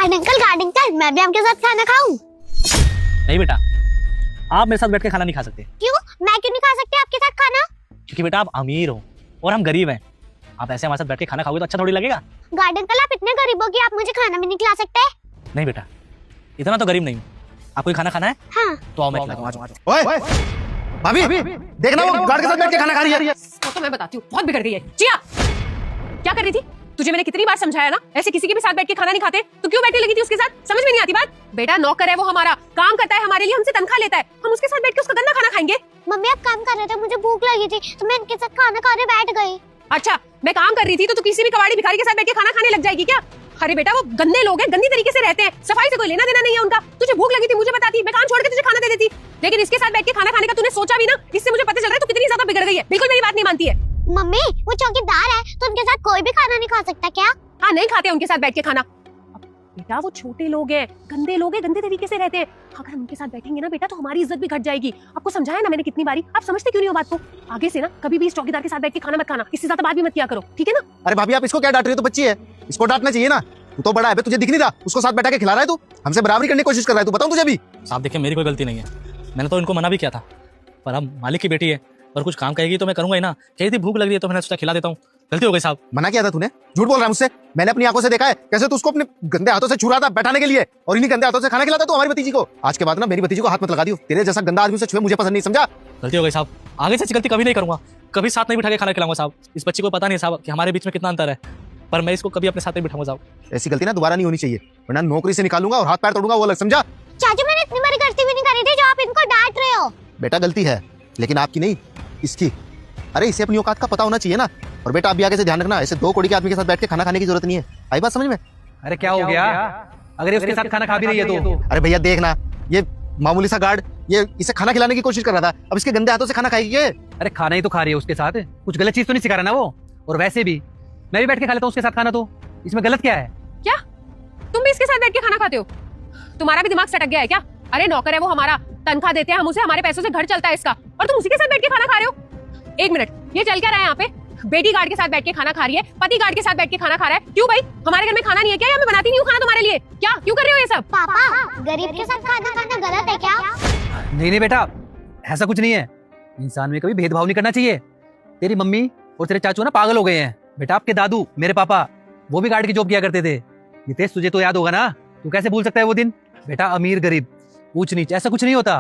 Garden uncle, मैं भी आपके साथ खाना खाऊं? नहीं बेटा, आप मेरे साथ बैठ के खाना नहीं खा सकते। क्यों? मैं क्यों नहीं खा सकती आपके साथ खाना? क्योंकि बेटा आप अमीर हो और हम गरीब हैं। आप ऐसे हमारे साथ बैठ के खाना खाओगे तो अच्छा थोड़ी लगेगा। गार्डन अंकल, आप इतने गरीब हो कि आप मुझे खाना भी नहीं खिला सकते? नहीं बेटा, इतना तो गरीब नहीं हूँ। आपको खाना खाना है? हाँ। तो आओ मैं खिलाता हूँ। ओए भाभी, देखना वो गार्ड के साथ बैठ के खाना खा रही है। वो तो मैं बताती हूँ, बहुत बिगड़ गई है। जिया, क्या कर रही थी? तुझे मैंने कितनी बार समझाया ना, ऐसे किसी के भी साथ बैठ के खाना नहीं खाते। तो क्यों बैठी लगी थी उसके साथ? समझ में नहीं आती बात? बेटा नौकर है वो, हमारा काम करता है हमारे लिए, हमसे तनख्वाह लेता है। हम उसके साथ बैठ के उसका गंदा खाना खाएंगे? मम्मी, आप काम कर रहे थे, मुझे भूख लगी थी तो मैं इनके साथ खाना खाने बैठ गई। अच्छा, मैं काम कर रही थी तो तू किसी भी कबाड़ी भिखारी के साथ बैठ के खाना खाने लग जाएगी क्या? अरे बेटा, वो गंदे लोग हैं, गंदी तरीके से रहते हैं, सफाई से कोई लेना देना नहीं है उनका। तुझे भूख लगी थी मुझे बताती, मैं काम छोड़ के तुझे खाना दे देती। लेकिन इसके साथ बैठ के खाना खाने का तूने सोचा भी ना? इससे मुझे पता चल रहा है तू कितनी ज्यादा बिगड़ गई है। बिल्कुल मेरी बात नहीं मानती है। मम्मी, वो चौकीदार है तो उनके साथ कोई भी खाना नहीं खा सकता क्या? हाँ, नहीं खाते उनके साथ बैठ के खाना। बेटा वो छोटे लोग हैं, गंदे लोग हैं, गंदे तरीके से रहते हैं। अगर हम उनके साथ बैठेंगे ना बेटा तो हमारी इज्जत भी घट जाएगी। आपको समझाया ना मैंने कितनी बारी, आप समझते क्यों नहीं हो बात को? आगे से ना कभी भी इस चौकीदार के साथ बैठ के खाना मत खाना, इससे ज्यादा बात भी मत किया करो, ठीक है ना? अरे भाभी, आप इसको क्या डांट रही हो? तो बच्ची है, इसको डांटना चाहिए ना। तू तो बड़ा है, तुझे दिख नहीं रहा? उसको साथ बैठा के खिला रहा है तू, हमसे बराबरी करने की कोशिश कर रहा है तू। बताऊं तुझे भी? साहब देखिए, मेरी कोई गलती नहीं है, मैंने तो इनको मना भी किया था, पर अब मालिक की बेटी है और कुछ काम कहेगी तो मैं करूंगा ही ना। कही थी भूख लग रही है तो मैंने सोचा खिला देता हूँ। गलती हो गई साहब। मना किया था तूने? झूठ बोल रहा है मुझसे। मैंने अपनी आंखों से देखा है कैसे तू उसको अपने गंदे हाथों से छू रहा था बैठाने के लिए, और इन्हीं गंदे हाथों से खाना खिलाता तू हमारी भतीजी को। आज के बाद ना मेरी भतीजी को हाथ मत लगा दियो। तेरे जैसा गंदा आदमी से छुए मुझे पसंद नहीं, समझा? गलती हो गई साहब, आगे से गलती कभी नहीं करूंगा। कभी साथ नहीं बिठा के खाना खिलाऊंगा साहब। इस बच्ची को पता नहीं साहब कि हमारे बीच में कितना अंतर है, पर मैं इसको कभी अपने साथ नहीं बिठाऊंगा साहब। ऐसी गलती ना दोबारा नहीं होनी चाहिए, वरना नौकरी से निकालूंगा और हाथ पैर तोड़ूंगा, वो अलग, समझा? चाचू, मैंने इतनी बड़ी गलती भी नहीं करी थी जो आप इनको डांट रहे हो। बेटा गलती है, लेकिन आपकी नहीं, इसकी। अरे इसे अपनी औकात का पता होना चाहिए ना। और बेटा आप भी आगे से ध्यान रखना, ऐसे दो कोड़ी के आदमी के साथ बैठ के खाना खाने की जरूरत नहीं है। आई बात समझ में? अरे क्या हो गया? अगर ये उसके साथ खाना खा भी रही है तो? अरे भैया देखना, ये मामूली सा गार्ड ये इसे खाना खिलाने की कोशिश कर रहा था, अब इसके गंदे हाथों से खाना खाएगी ये। अरे खाना ही तो खा रही है उसके साथ, कुछ गलत चीज तो नहीं सिखा रहा ना वो? और वैसे भी मैं भी बैठ के खा लेता हूँ उसके साथ खाना, तो इसमें गलत क्या है? क्या तुम भी इसके साथ बैठ के खाना खाते हो? तुम्हारा भी दिमाग सटक गया है क्या? अरे नौकर है वो हमारा, तनख्वाह देते हैं हम उसे, हमारे पैसों से घर चलता है इसका, और तुम उसी के साथ बैठ के खाना खा रहे हो? एक मिनट, ये चल क्या रहा है यहाँ पे? बेटी गार्ड के साथ बैठ के खाना खा रही है, पति गार्ड के साथ बैठ के खाना खा रहा है। क्यों भाई, हमारे घर में खाना नहीं है क्या? या मैं बनाती नहीं हूँ खाना तुम्हारे लिए? क्या क्यों कर रहे हो ये सब? पापा, गरीब के साथ खाना खाना गलत है क्या? नहीं नहीं बेटा, ऐसा कुछ नहीं है। इंसान में कभी भेदभाव नहीं करना चाहिए। तेरी मम्मी और तेरे चाचू ना पागल हो गए हैं बेटा। आपके दादू, मेरे पापा, वो भी गार्ड की जॉब किया करते थे। नितेश तुझे तो याद होगा ना, तू कैसे भूल सकता है वो दिन? बेटा अमीर गरीब, ऊंच नीच ऐसा कुछ नहीं होता।